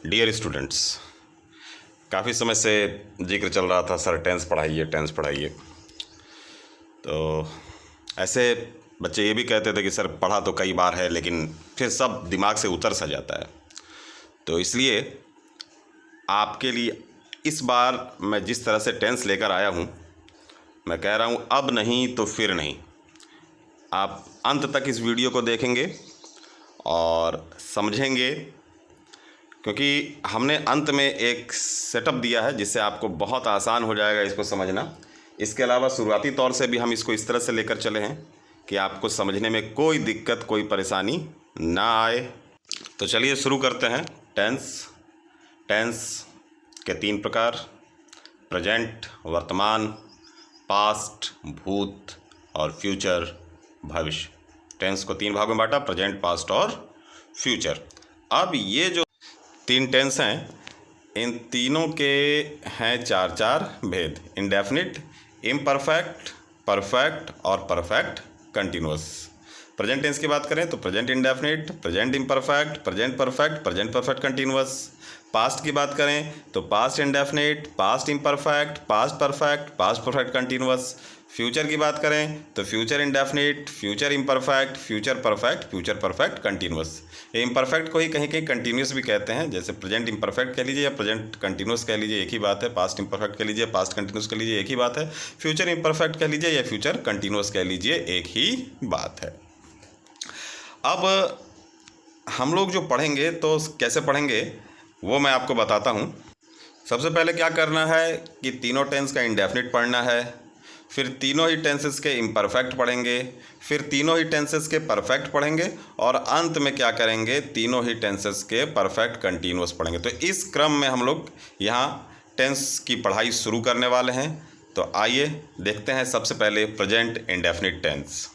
Dear students, काफ़ी समय से जिक्र चल रहा था सर टेंस पढ़ाइए। तो ऐसे बच्चे ये भी कहते थे कि सर पढ़ा तो कई बार है लेकिन फिर सब दिमाग से उतर सा जाता है। तो इसलिए आपके लिए इस बार मैं जिस तरह से टेंस लेकर आया हूँ, मैं कह रहा हूँ अब नहीं तो फिर नहीं। आप अंत तक इस वीडियो को देखेंगे और समझेंगे, क्योंकि हमने अंत में एक सेटअप दिया है जिससे आपको बहुत आसान हो जाएगा इसको समझना। इसके अलावा शुरुआती तौर से भी हम इसको इस तरह से लेकर चले हैं कि आपको समझने में कोई दिक्कत, कोई परेशानी ना आए। तो चलिए शुरू करते हैं। टेंस के 3 प्रकार: प्रेजेंट वर्तमान, पास्ट भूत और फ्यूचर भविष्य। टेंस को 3 भागों में बांटा: प्रेजेंट, पास्ट और फ्यूचर। अब ये जो 3 टेंस हैं, इन तीनों के हैं 4 भेद: इंडेफिनिट, इम्परफेक्ट, परफेक्ट और परफेक्ट कंटिन्यूअस। प्रेजेंट टेंस की बात करें तो present indefinite, present imperfect, present perfect, present perfect continuous. Past की बात करें तो past indefinite, past imperfect, past perfect, past perfect continuous. Future की बात करें तो future indefinite, future imperfect, future perfect, future perfect continuous. ये इम्परफेक्ट को ही कहीं कहीं कंटिन्यूअस भी कहते हैं, जैसे प्रेजेंट इम्परफेक्ट कह लीजिए या प्रेजेंट कंटिन्यूअस कह लीजिए, एक ही बात है। पास्ट इम्परफेक्ट कह लीजिए, पास्ट कंटिन्यूअस कह लीजिए, एक ही बात है। फ्यूचर इम्परफेक्ट कह लीजिए या फ्यूचर कंटिन्यूअस कह लीजिए, एक ही बात है। अब हम लोग जो पढ़ेंगे तो कैसे पढ़ेंगे वो मैं आपको बताता हूँ। सबसे पहले क्या करना है कि तीनों टेंस का इंडेफिनिट पढ़ना है, फिर तीनों ही टेंसेस के इम्परफेक्ट पढ़ेंगे, फिर तीनों ही टेंसेस के परफेक्ट पढ़ेंगे और अंत में क्या करेंगे, तीनों ही टेंसेस के परफेक्ट कंटिन्यूअस पढ़ेंगे। तो इस क्रम में हम लोग यहाँ टेंस की पढ़ाई शुरू करने वाले हैं। तो आइए देखते हैं सबसे पहले present indefinite tense.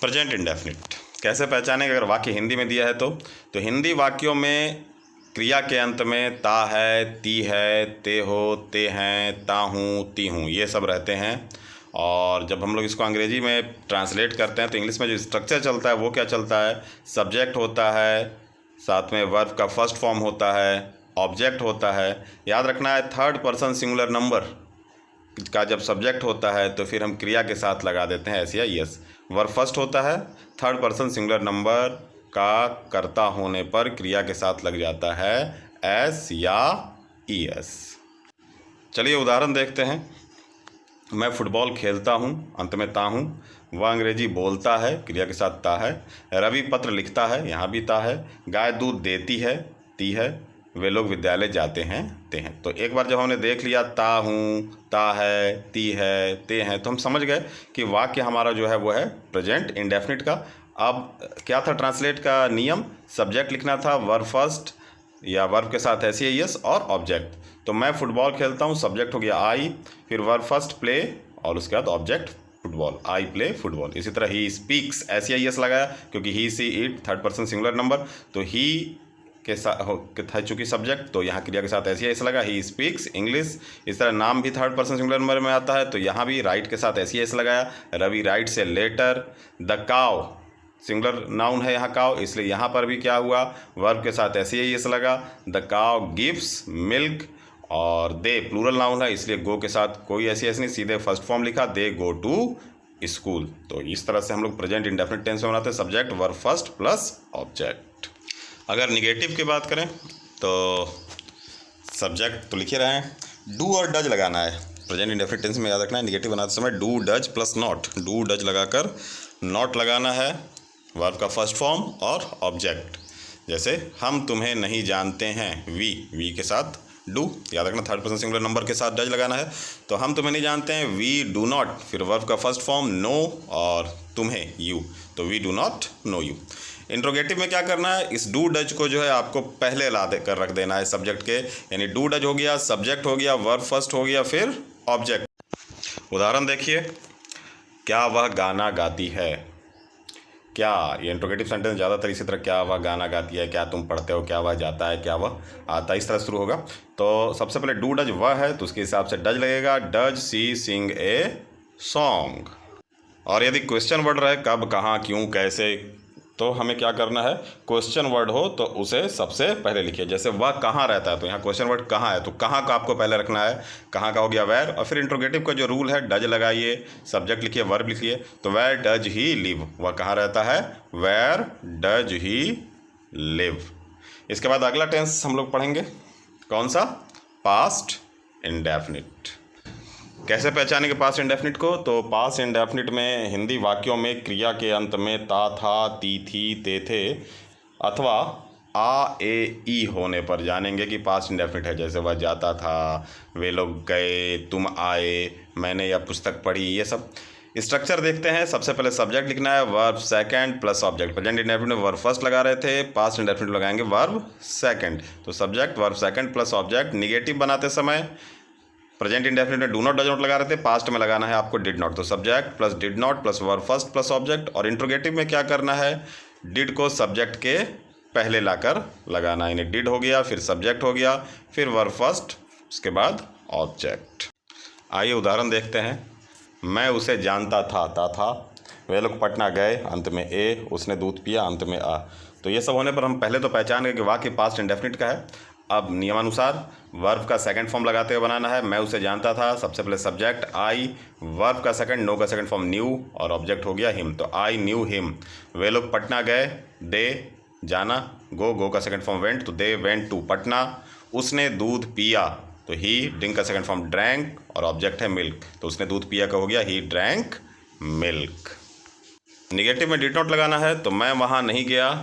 Present indefinite कैसे पहचानेंगे? अगर वाक्य हिंदी में दिया है तो हिंदी वाक्यों में क्रिया के अंत में ता है, ती है, ते हो, ते हैं, ता हूँ, ती हूँ, ये सब रहते हैं। और जब हम लोग इसको अंग्रेजी में ट्रांसलेट करते हैं तो इंग्लिश में जो स्ट्रक्चर चलता है वो क्या चलता है? सब्जेक्ट होता है, साथ में वर्ब का फर्स्ट फॉर्म होता है, ऑब्जेक्ट होता है। याद रखना है, थर्ड पर्सन सिंगुलर नंबर का जब सब्जेक्ट होता है तो फिर हम क्रिया के साथ लगा देते हैं एस या यस। वर्ब फर्स्ट होता है, थर्ड पर्सन सिंगुलर नंबर का कर्ता होने पर क्रिया के साथ लग जाता है एस या ई एस। चलिए उदाहरण देखते हैं। मैं फुटबॉल खेलता हूँ, अंत में ता हूँ। वह अंग्रेजी बोलता है, क्रिया के साथ ता है। रवि पत्र लिखता है, यहाँ भी ता है। गाय दूध देती है, ती है। वे लोग विद्यालय जाते हैं, ते हैं। तो एक बार जब हमने देख लिया ता हूँ, ता है, ती है, ते हैं, तो हम समझ गए कि वाक्य हमारा जो है वो है प्रेजेंट इंडेफिनिट का। अब क्या था ट्रांसलेट का नियम? सब्जेक्ट लिखना था, वर्ब फर्स्ट या वर्ब के साथ एस या यस और ऑब्जेक्ट। तो मैं फुटबॉल खेलता हूँ, सब्जेक्ट हो गया आई, फिर वर्ब फर्स्ट प्ले और उसके बाद object football, I play football. इसी तरह ही स्पीक्स, एस या यस लगाया क्योंकि he she it third person singular number, तो ही के साथ चूँकि सब्जेक्ट तो यहाँ क्रिया के साथ एस या यस लगा, ही स्पीक्स इंग्लिश। इस तरह नाम भी थर्ड पर्सन सिंगुलर नंबर में आता है तो यहाँ भी राइट के साथ एस या यस लगाया। रवि राइट से लेटर। द काव सिंगुलर नाउन है यहाँ काव, इसलिए यहाँ पर भी क्या हुआ, वर्ब के साथ एस या यस लगा। द काव गिव्स मिल्क। और दे प्लूरल नाउन है इसलिए गो के साथ कोई एस या यस नहीं, सीधे फर्स्ट फॉर्म लिखा, दे गो टू स्कूल। तो इस तरह से हम लोग प्रेजेंट इंडेफिनिट टेंस में बनाते हैं, subject verb first plus object. अगर निगेटिव की बात करें तो सब्जेक्ट तो लिखे रहे हैं, डू और डज लगाना है। प्रेजेंट इंडेफिनिट टेंस में याद रखना है, निगेटिव बनाते समय do does plus not, do does लगाकर नॉट लगाना है। वर्ब का फर्स्ट फॉर्म और ऑब्जेक्ट, जैसे हम तुम्हें नहीं जानते हैं, वी के साथ डू, याद रखना थर्ड पर्सन सिंगुलर नंबर के साथ डज लगाना है। तो हम तुम्हें नहीं जानते हैं, वी डू नॉट, फिर वर्ब का फर्स्ट फॉर्म नो और तुम्हें यू, तो we do not know you. Interrogative में क्या करना है, इस डू डज को जो है आपको पहले ला दे कर रख देना है सब्जेक्ट के, यानी डू डज हो गया, सब्जेक्ट हो गया, वर्ब फर्स्ट हो गया, फिर ऑब्जेक्ट। उदाहरण देखिए, क्या वह गाना गाती है? क्या, ये इंट्रोगेटिव सेंटेंस ज़्यादातर इसी तरह, क्या वह गाना गाती है, क्या तुम पढ़ते हो, क्या वह जाता है, क्या वह आता है, इस तरह शुरू होगा। तो सबसे पहले डू डज वह है तो उसके हिसाब से डज लगेगा, does she Singh a song. और यदि क्वेश्चन वर्ड रहे, कब, कहाँ, क्यों, कैसे, तो हमें क्या करना है, क्वेश्चन वर्ड हो तो उसे सबसे पहले लिखिए। जैसे वह कहाँ रहता है, तो यहाँ क्वेश्चन वर्ड कहाँ है, तो कहाँ का आपको पहले रखना है, कहाँ का हो गया वेयर, और फिर इंट्रोगेटिव का जो रूल है डज लगाइए, सब्जेक्ट लिखिए, वर्ब लिखिए। तो वेयर डज ही लिव, वह कहाँ रहता है, वेयर डज ही लिव। इसके बाद अगला टेंस हम लोग पढ़ेंगे, कौन सा, पास्ट इंडेफिनिट। कैसे पहचानेंगे पास्ट इंडेफिनिट को, तो पास्ट इंडेफिनिट में हिंदी वाक्यों में क्रिया के अंत में ता, था, ती, थी, ते, थे अथवा आ, ए, ई होने पर जानेंगे कि पास्ट इंडेफिनिट है। जैसे वह जाता था, वे लोग गए, तुम आए, मैंने यह पुस्तक पढ़ी, ये सब। स्ट्रक्चर देखते हैं। सबसे पहले सब्जेक्ट लिखना है, verb second plus object. Present indefinite में वर्ब फर्स्ट लगा रहे थे, पास्ट इंडेफिनिट लगाएंगे वर्ब सेकंड। तो subject verb second plus object. Negative बनाते समय प्रेजेंट इंडेफिनिट में डू नॉट डज नॉट लगा रहे थे, पास्ट में लगाना है आपको डिड नॉट। तो subject plus did not plus verb first plus object. और इंट्रोगेटिव में क्या करना है, डिड को सब्जेक्ट के पहले लाकर लगाना है, यानी डिड हो गया, फिर सब्जेक्ट हो गया, फिर वर्ब फर्स्ट, उसके बाद ऑब्जेक्ट। आइए उदाहरण देखते हैं। मैं उसे जानता था, वे लोग पटना गए, अंत में ए, उसने दूध पिया, अंत में आ। तो ये सब होने पर हम पहले तो पहचान गए कि वाक्य पास्ट इंडेफिनिट का है। अब नियमानुसार वर्ब का सेकंड फॉर्म लगाते हुए बनाना है। मैं उसे जानता था, सबसे पहले सब्जेक्ट आई, वर्ब का सेकंड, नो का सेकंड फॉर्म न्यू, और ऑब्जेक्ट हो गया हिम। तो आई न्यू हिम। वे लोग पटना गए, दे जाना, गो का सेकंड फॉर्म वेंट, तो दे वेंट टू पटना। उसने दूध पिया, तो ही, ड्रिंक का सेकंड फॉर्म ड्रैंक, और ऑब्जेक्ट है मिल्क, तो उसने दूध पिया का हो गया ही ड्रैंक मिल्क। निगेटिव में डिड नॉट लगाना है, तो मैं वहाँ नहीं गया,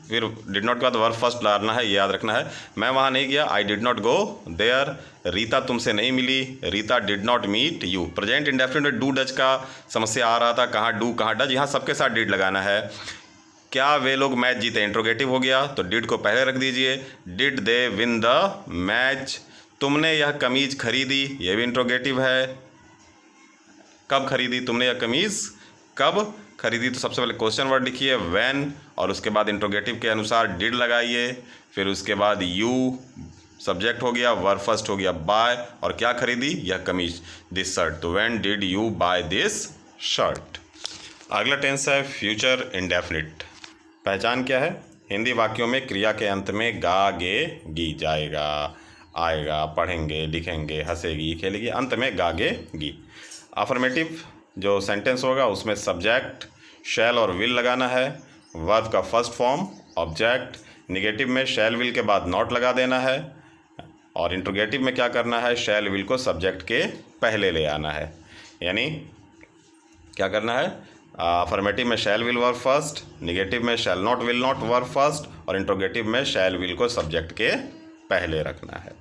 फिर डिड नॉट के बाद वर्ब फर्स्ट डालना है, ये याद रखना है। मैं वहाँ नहीं गया, I did not go there. Rita तुमसे नहीं मिली, Rita did not meet you. Present indefinite में डू डज का समस्या आ रहा था, कहाँ डू कहाँ डज, यहाँ सबके साथ डिड लगाना है। क्या वे लोग मैच जीते, इंट्रोगेटिव हो गया, तो डिड को पहले रख दीजिए। Did they win the match. तुमने यह कमीज खरीदी, यह भी इंट्रोगेटिव है। कब खरीदी तुमने यह कमीज़, कब खरीदी, तो सबसे पहले क्वेश्चन वर्ड लिखिए व्हेन, और उसके बाद इंट्रोगेटिव के अनुसार डिड लगाइए, फिर उसके बाद यू, सब्जेक्ट हो गया, वर्ब फर्स्ट हो गया बाय, और क्या खरीदी, यह कमीज, दिस शर्ट। तो when did you buy this shirt. अगला टेंस है फ्यूचर इंडेफिनिट। पहचान क्या है, हिंदी वाक्यों में क्रिया के अंत में गा, गे, गी, जाएगा, आएगा, पढ़ेंगे, लिखेंगे, हंसेगी, खेलेगी, अंत में गा, गे, गी। अफर्मेटिव जो सेंटेंस होगा उसमें सब्जेक्ट शैल और विल लगाना है, वर्ब का फर्स्ट फॉर्म ऑब्जेक्ट। निगेटिव में शैल विल के बाद नॉट लगा देना है, और इंट्रोगेटिव में क्या करना है, शैल विल को सब्जेक्ट के पहले ले आना है। यानी क्या करना है, अफर्मेटिव में shall will verb first, negative में shall not will not verb first, और इंट्रोगेटिव में शैल विल को सब्जेक्ट के पहले रखना है।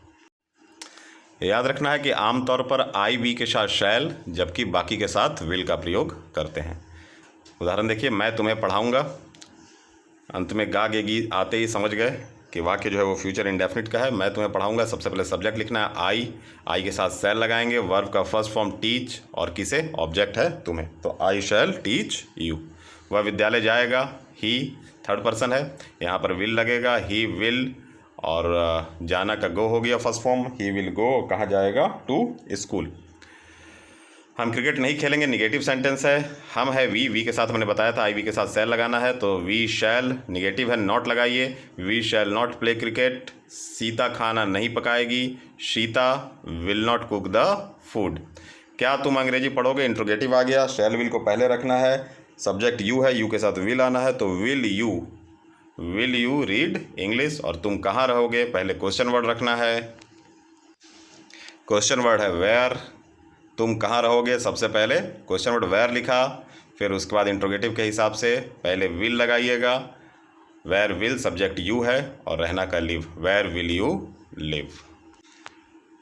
याद रखना है कि आमतौर पर आई बी के साथ शैल, जबकि बाकी के साथ विल का प्रयोग करते हैं। उदाहरण देखिए, मैं तुम्हें पढ़ाऊंगा, अंत में गा, गे, गी आते ही समझ गए कि वाक्य जो है वो फ्यूचर इंडेफिनिट का है। मैं तुम्हें पढ़ाऊंगा, सबसे पहले सब्जेक्ट लिखना है आई के साथ शैल लगाएंगे, वर्ब का फर्स्ट फॉर्म टीच, और किसे, ऑब्जेक्ट है तुम्हें, तो आई शैल टीच यू। वह विद्यालय जाएगा, ही थर्ड पर्सन है, यहाँ पर विल लगेगा, ही विल, और जाना का गो हो गया first form, he will go, कहाँ जाएगा, टू स्कूल। हम क्रिकेट नहीं खेलेंगे, निगेटिव सेंटेंस है। हम है वी के साथ मैंने बताया था आई वी के साथ शैल लगाना है, तो वी शैल, निगेटिव है नॉट लगाइए, we shall not play cricket. Sita खाना नहीं पकाएगी, Sita will not cook the food. क्या तुम अंग्रेजी पढ़ोगे, इंट्रोगेटिव आ गया, शैल विल को पहले रखना है, सब्जेक्ट यू है, यू के साथ विल आना है, तो विल यू रीड इंग्लिश। और तुम कहाँ रहोगे, पहले क्वेश्चन वर्ड रखना है, क्वेश्चन वर्ड है वेयर। तुम कहाँ रहोगे, सबसे पहले क्वेश्चन वर्ड वेयर लिखा, फिर उसके बाद इंट्रोगेटिव के हिसाब से पहले विल लगाइएगा, वेयर विल, सब्जेक्ट यू है, और रहना का live, where will you live.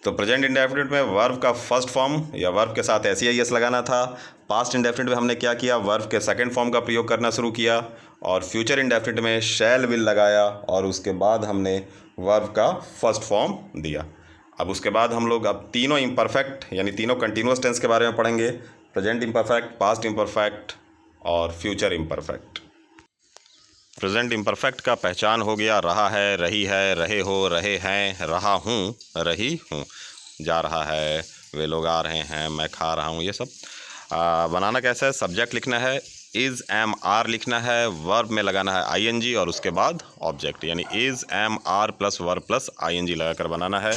तो प्रेजेंट इंडेफिनिट में वर्ब का फर्स्ट फॉर्म या वर्ब के साथ एस लगाना था। पास्ट इंडेफिनिट में हमने क्या किया, वर्ब के सेकंड फॉर्म का प्रयोग करना शुरू किया, और फ्यूचर इंडेफिनिट में शैल विल लगाया, और उसके बाद हमने वर्ब का फर्स्ट फॉर्म दिया। अब उसके बाद हम लोग अब तीनों इम्परफेक्ट यानी तीनों कंटिन्यूअस टेंस के बारे में पढ़ेंगे, प्रेजेंट इम्परफेक्ट, पास्ट इम्परफेक्ट और फ्यूचर इम्परफेक्ट। प्रेजेंट इम्परफेक्ट का पहचान हो गया, रहा है, रही है, रहे हो, रहे हैं, रहा हूँ, रही हूँ, जा रहा है, वे लोग आ रहे हैं, मैं खा रहा हूँ, ये सब। बनाना कैसा है, सब्जेक्ट लिखना है इज़ एम आर लिखना है, वर्ब में लगाना है आईएनजी और उसके बाद ऑब्जेक्ट, यानी is am are plus verb plus ING लगाकर बनाना है।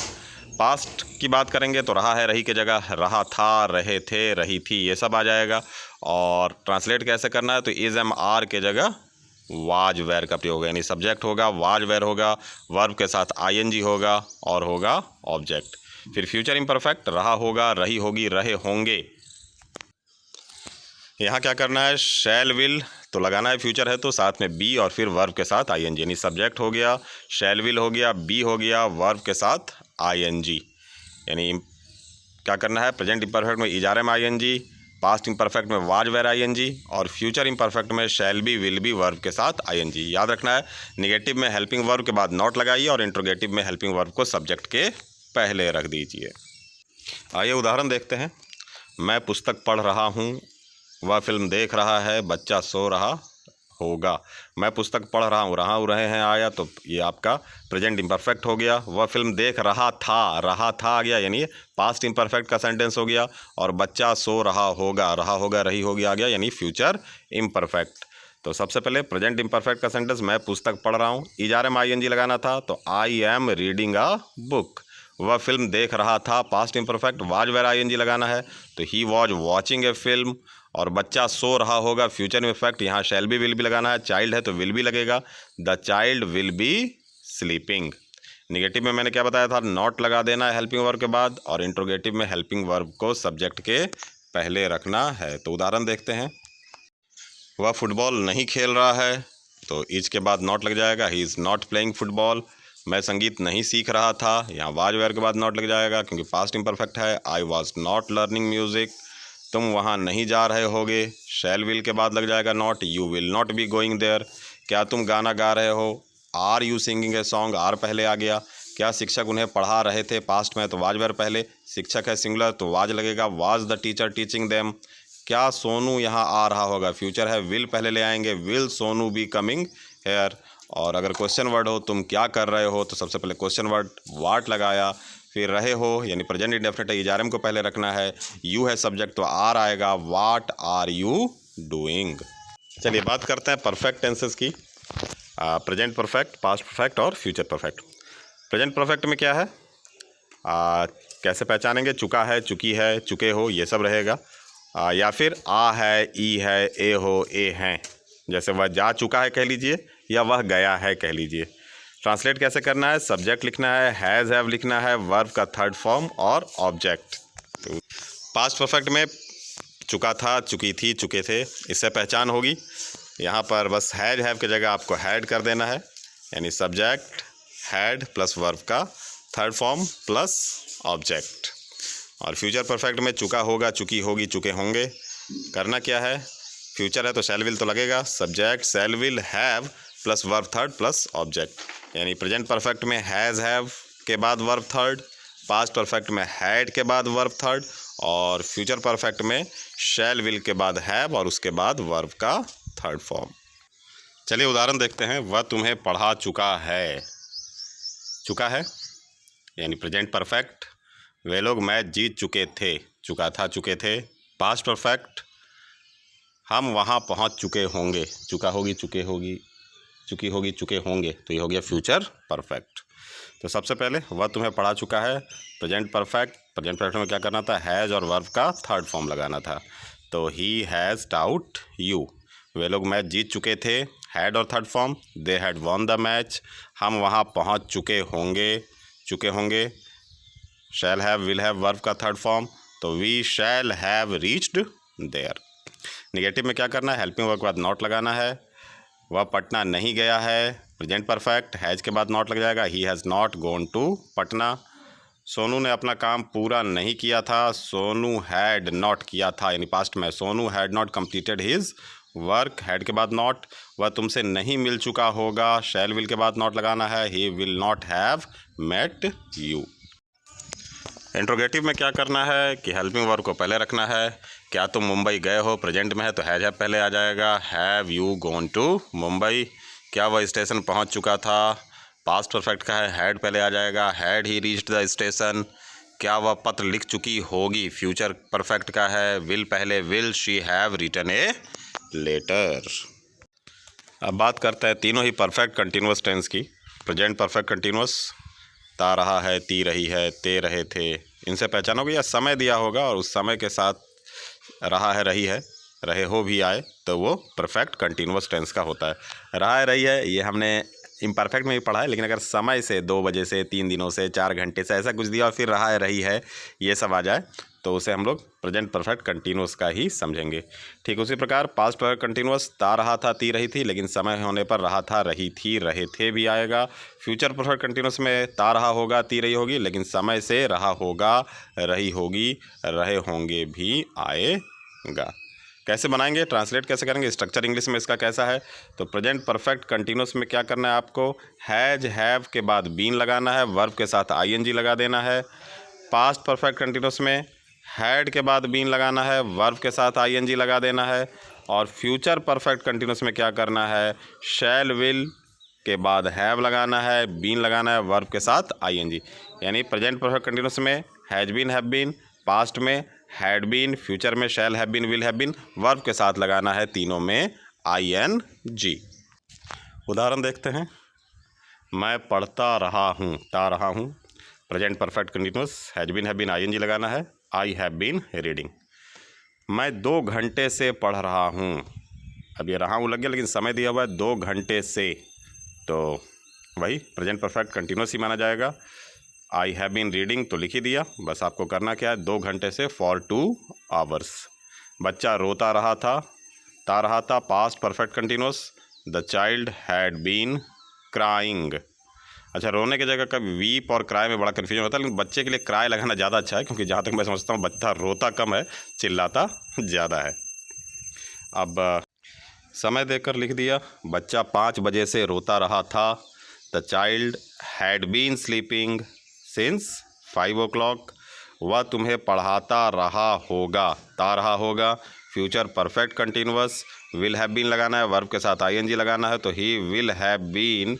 पास्ट की बात करेंगे तो रहा है रही की जगह रहा था, रहे थे, रही थी, ये सब आ जाएगा। और ट्रांसलेट कैसे करना है तो इज़ एम आर के जगह वाज वेर का प्रयोग, यानी सब्जेक्ट होगा, वाज वेर होगा, वर्ब के साथ आईएनजी होगा और होगा ऑब्जेक्ट। फिर फ्यूचर इम्परफेक्ट रहा होगा, रही होगी, रहे होंगे। यहाँ क्या करना है, शैल विल तो लगाना है, फ्यूचर है तो साथ में बी और फिर वर्ब के साथ आईएनजी, यानी सब्जेक्ट हो गया, शैल विल हो गया, बी हो गया, वर्ब के साथ आईएनजी। यानी क्या करना है, प्रेजेंट इम्परफेक्ट में इजारे में आईएनजी, पास्ट इम्परफेक्ट में वाज वेर आईएनजी और फ्यूचर इम्परफेक्ट में shall be will be verb के साथ आईएनजी। याद रखना है, निगेटिव में हेल्पिंग वर्ब के बाद नॉट लगाइए और इंट्रोगेटिव में हेल्पिंग वर्ब को सब्जेक्ट के पहले रख दीजिए। आइए उदाहरण देखते हैं। मैं पुस्तक पढ़ रहा हूँ, वह फिल्म देख रहा है, बच्चा सो रहा होगा। मैं पुस्तक पढ़ रहा हूँ, रहे हैं आया तो ये आपका प्रेजेंट इम्परफेक्ट हो गया। वह फिल्म देख रहा था आ गया, यानी पास्ट इम्परफेक्ट का सेंटेंस हो गया। और बच्चा सो रहा होगा, रही होगी आ गया, यानी फ्यूचर इम्परफेक्ट। तो सबसे पहले प्रेजेंट इम्परफेक्ट का सेंटेंस, मैं पुस्तक पढ़ रहा हूँ, इजारे में आईएनजी लगाना था तो I am reading a book. वह फिल्म देख रहा था, past imperfect, was were ING लगाना है तो he was watching a film. और बच्चा सो रहा होगा, फ्यूचर इम्परफेक्ट, यहाँ शैल बी विल भी लगाना है, चाइल्ड है तो विल भी लगेगा, the child will be sleeping. Negative में मैंने क्या बताया था, नॉट लगा देना है हेल्पिंग वर्ब के बाद, और इंट्रोगेटिव में हेल्पिंग वर्ब को सब्जेक्ट के पहले रखना है। तो उदाहरण देखते हैं। वह फुटबॉल नहीं खेल रहा है तो इज के बाद नॉट लग जाएगा, he is not playing football. मैं संगीत नहीं सीख रहा था, यहाँ वाज वेयर के बाद नॉट लग जाएगा क्योंकि पास्ट इम्परफेक्ट है, I was not learning music. तुम वहाँ नहीं जा रहे होगे, शैल विल के बाद लग जाएगा not, you will not be going there. क्या तुम गाना गा रहे हो, are you singing a song, are पहले आ गया। क्या शिक्षक उन्हें पढ़ा रहे थे, पास्ट में तो वाज वेयर पहले, शिक्षक है सिंगुलर तो वाज लगेगा, was the teacher teaching them. क्या सोनू यहाँ आ रहा होगा, फ्यूचर है, विल पहले ले आएंगे, will Sonu be coming here. और अगर क्वेश्चन वर्ड हो, तुम क्या कर रहे हो, तो सबसे पहले क्वेश्चन वर्ड वाट लगाया, फिर रहे हो यानी प्रेजेंट इंडेफिनिट है, इजारम को पहले रखना है, यू है सब्जेक्ट तो आर आएगा, वाट आर यू डूइंग। चलिए बात करते हैं परफेक्ट टेंसेस की। प्रेजेंट परफेक्ट, पास्ट परफेक्ट और फ्यूचर परफेक्ट। प्रेजेंट परफेक्ट में क्या है, कैसे पहचानेंगे, चुका है, चुकी है, चुके हो, ये सब रहेगा। या फिर आ है, ई है, ए हो, ए हैं, जैसे वह जा चुका है कह लीजिए या वह गया है कह लीजिए। ट्रांसलेट कैसे करना है, सब्जेक्ट लिखना है, हैज़ हैव लिखना है, वर्ब का थर्ड फॉर्म और ऑब्जेक्ट। तो पास्ट परफेक्ट में चुका था, चुकी थी, चुके थे, इससे पहचान होगी। यहाँ पर बस हैज हैव की जगह आपको हैड कर देना है, यानी सब्जेक्ट हैड प्लस वर्ब का थर्ड फॉर्म प्लस ऑब्जेक्ट। और फ्यूचर परफेक्ट में चुका होगा, चुकी होगी, चुके होंगे। करना क्या है, फ्यूचर है तो शैल विल तो लगेगा, subject shell will have plus verb third plus object. यानी प्रेजेंट परफेक्ट में हैज़ हैव के बाद वर्ब थर्ड, पास्ट परफेक्ट में हैड के बाद वर्ब थर्ड, और फ्यूचर परफेक्ट में शैल विल के बाद हैव और उसके बाद वर्ब का थर्ड फॉर्म। चलिए उदाहरण देखते हैं। वह तुम्हें पढ़ा चुका है, चुका है यानी प्रेजेंट परफेक्ट। वे लोग मैच जीत चुके थे, चुका था, चुके थे। पास्ट परफेक्ट, हम वहाँ पहुँच चुके होंगे, चुका होगी, चुके होगी, चुकी होगी, चुके होंगे, तो ये हो गया फ्यूचर परफेक्ट। तो सबसे पहले वह तुम्हें पढ़ा चुका है, प्रेजेंट परफेक्ट। प्रेजेंट परफेक्ट में क्या करना था, हैज़ और वर्ब का थर्ड फॉर्म लगाना था, तो ही हैज़ टाउट यू। वे लोग मैच जीत चुके थे, हैड और third form, they had won the match. हम वहाँ पहुँच चुके होंगे, चुके होंगे, shall have will have verb का थर्ड फॉर्म, तो we shall have reached there. Negative में क्या करना है, हेल्पिंग वर्ब के बाद नॉट लगाना है। वह पटना नहीं गया है, प्रेजेंट परफेक्ट, हैज़ के बाद नॉट लग जाएगा, he has not gone to Patna. Sonu ने अपना काम पूरा नहीं किया था, सोनू हैड नॉट किया था, यानी पास्ट में, Sonu had not completed his work, had के बाद नॉट। वह तुमसे नहीं मिल चुका होगा, शैल विल के बाद नॉट लगाना है, he will not have met you. Interrogative में क्या करना है कि हेल्पिंग वर्ब को पहले रखना है। क्या तुम मुंबई गए हो, प्रेजेंट में है तो हैज़ हैव पहले आ जाएगा, have you gone to Mumbai. क्या वह स्टेशन पहुंच चुका था, पास्ट परफेक्ट का है, हैड पहले आ जाएगा, had he reached the station. क्या वह पत्र लिख चुकी होगी, फ्यूचर परफेक्ट का है, विल पहले, will she have written a letter. अब बात करते हैं तीनों ही परफेक्ट कंटिन्यूअस टेंस की। प्रेजेंट परफेक्ट कंटिन्यूअस, ता रहा है, ती रही है, ते रहे थे, इनसे पहचानोगे या समय दिया होगा और उस समय के साथ रहा है, रही है, रहे हो भी आए तो वो परफेक्ट कंटिन्यूअस टेंस का होता है। रहा है, रही है, ये हमने इम्परफेक्ट में भी पढ़ा है, लेकिन अगर समय से 2 बजे से, 3 दिनों से, 4 घंटे से ऐसा कुछ दिया और फिर रहा है, रही है, ये सब आ जाए तो उसे हम लोग प्रेजेंट परफेक्ट कंटिन्यूअस का ही समझेंगे। ठीक उसी प्रकार पास्ट परफेक्ट कंटिन्यूअस, ता रहा था, ती रही थी, लेकिन समय होने पर रहा था, रही थी, रहे थे भी आएगा। फ्यूचर परफेक्ट कंटिन्यूअस में ता रहा होगा, ती रही होगी, लेकिन समय से रहा होगा, रही होगी, रहे होंगे भी आएगा। कैसे बनाएंगे, ट्रांसलेट कैसे करेंगे, स्ट्रक्चर इंग्लिश में इसका कैसा है? तो प्रेजेंट परफेक्ट कंटिन्यूअस में क्या करना है आपको, हैज हैव के बाद बीन लगाना है, वर्ब के साथ आईएनजी लगा देना है। पास्ट परफेक्ट कंटिन्यूअस में हैड के बाद बीन लगाना है, वर्ब के साथ आईएनजी लगा देना है। और फ्यूचर परफेक्ट कंटिन्यूअस में क्या करना है, शैल विल के बाद हैव लगाना है, बीन लगाना है, वर्ब के साथ आईएनजी। यानी प्रेजेंट परफेक्ट कंटिन्यूअस में has been, have been, past में हैड बीन, फ्यूचर में shall have been, will have been, verb के साथ लगाना है तीनों में आईएनजी। उदाहरण देखते हैं। मैं पढ़ता रहा हूँ, ता रहा हूँ, present perfect continuous, has been, have been, ING लगाना है, आई हैव बीन रीडिंग। मैं 2 घंटे से पढ़ रहा हूँ, अब ये रहा हूँ लग गया, लेकिन समय दिया हुआ है 2 घंटे से, तो वही प्रेजेंट परफेक्ट कंटिन्यूअस ही माना जाएगा। आई हैव बीन रीडिंग तो लिख ही दिया, बस आपको करना क्या है, 2 घंटे से फॉर 2 आवर्स। बच्चा रोता रहा था, ता रहा था, past perfect continuous, the child had been crying. अच्छा, रोने की जगह कभी वीप और क्राई में बड़ा कन्फ्यूजन होता है, लेकिन बच्चे के लिए क्राई लगाना ज़्यादा अच्छा है, क्योंकि जहाँ तक मैं समझता हूँ बच्चा रोता कम है, चिल्लाता ज़्यादा है। अब समय देकर लिख दिया, बच्चा 5 बजे से रोता रहा था, the child had been sleeping since 5 o'clock। वह तुम्हें पढ़ाता रहा होगा, ता रहा होगा, future perfect continuous, will have been लगाना है, वर्ब के साथ आईएनजी लगाना है, तो he will have been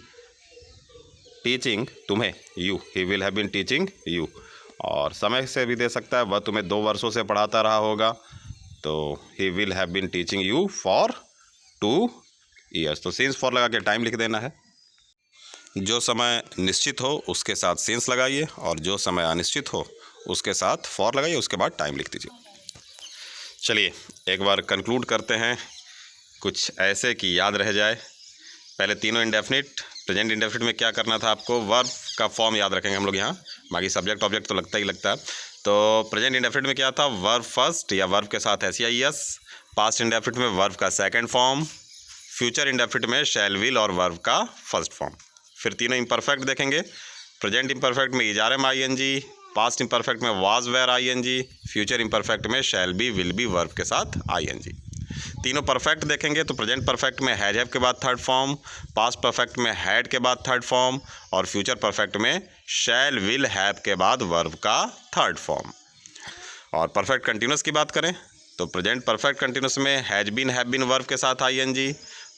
teaching तुम्हें, you, he will have been teaching you. और समय से भी दे सकता है, वह तुम्हें 2 वर्षों से पढ़ाता रहा होगा, तो he will have been teaching you for 2 years। तो सिंस फॉर लगा के टाइम लिख देना है। जो समय निश्चित हो उसके साथ सिंस लगाइए, और जो समय अनिश्चित हो उसके साथ फॉर लगाइए, उसके बाद टाइम लिख दीजिए। चलिए एक बार कंक्लूड करते हैं, कुछ ऐसे कि याद रह जाए। पहले तीनों इंडेफिनिट, प्रेजेंट इंडेफिनिट में क्या करना था आपको, वर्ब का फॉर्म याद रखेंगे हम लोग यहाँ, बाकी सब्जेक्ट ऑब्जेक्ट तो लगता ही लगता है। तो प्रेजेंट इंडेफिनिट में क्या था, वर्ब फर्स्ट या वर्ब के साथ एस, पास्ट इंडेफिनिट में वर्ब का सेकंड फॉर्म, फ्यूचर इंडेफिनिट में शैल विल और वर्ब का फर्स्ट फॉर्म। फिर तीनों इम्परफेक्ट देखेंगे, प्रेजेंट इम्परफेक्ट में is are am ING, past imperfect में was were ING, future imperfect में shall be, will be, verb के साथ आईएनजी। तीनों परफेक्ट देखेंगे तो प्रेजेंट परफेक्ट में हैज हैव के बाद थर्ड फॉर्म, पास्ट परफेक्ट में हैड के बाद थर्ड फॉर्म, और फ्यूचर परफेक्ट में शैल विल हैव के बाद वर्ब का थर्ड फॉर्म। और परफेक्ट कंटिन्यूअस की बात करें तो प्रेजेंट परफेक्ट कंटिन्यूअस में has been, have been, verb के साथ आईएनजी,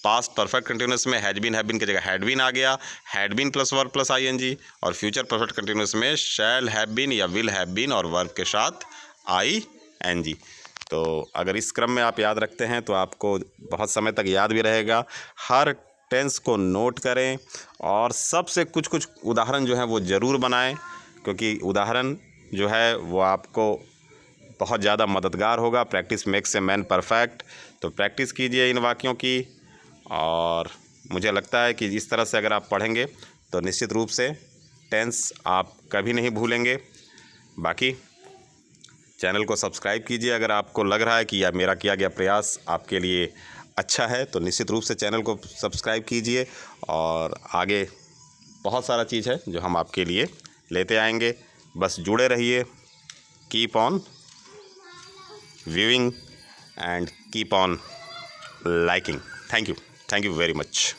पास्ट परफेक्ट कंटिन्यूअस में हैज बीन, हैव बीन की जगह हैड बीन आ गया, had been plus verb plus ING, और फ्यूचर परफेक्ट कंटिन्यूअस में शैल हैव बीन या विल हैव बीन और वर्ब के साथ आईएनजी। तो अगर इस क्रम में आप याद रखते हैं तो आपको बहुत समय तक याद भी रहेगा। हर टेंस को नोट करें और सबसे कुछ कुछ उदाहरण जो है वो ज़रूर बनाएं, क्योंकि उदाहरण जो है वो आपको बहुत ज़्यादा मददगार होगा। Practice makes a man perfect. तो प्रैक्टिस कीजिए इन वाक्यों की, और मुझे लगता है कि इस तरह से अगर आप पढ़ेंगे तो निश्चित रूप से टेंस आप कभी नहीं भूलेंगे। बाकी चैनल को सब्सक्राइब कीजिए। अगर आपको लग रहा है कि यह मेरा किया गया प्रयास आपके लिए अच्छा है तो निश्चित रूप से चैनल को सब्सक्राइब कीजिए, और आगे बहुत सारा चीज़ है जो हम आपके लिए लेते आएंगे। बस जुड़े रहिए। Keep on viewing and keep on liking. Thank you very much.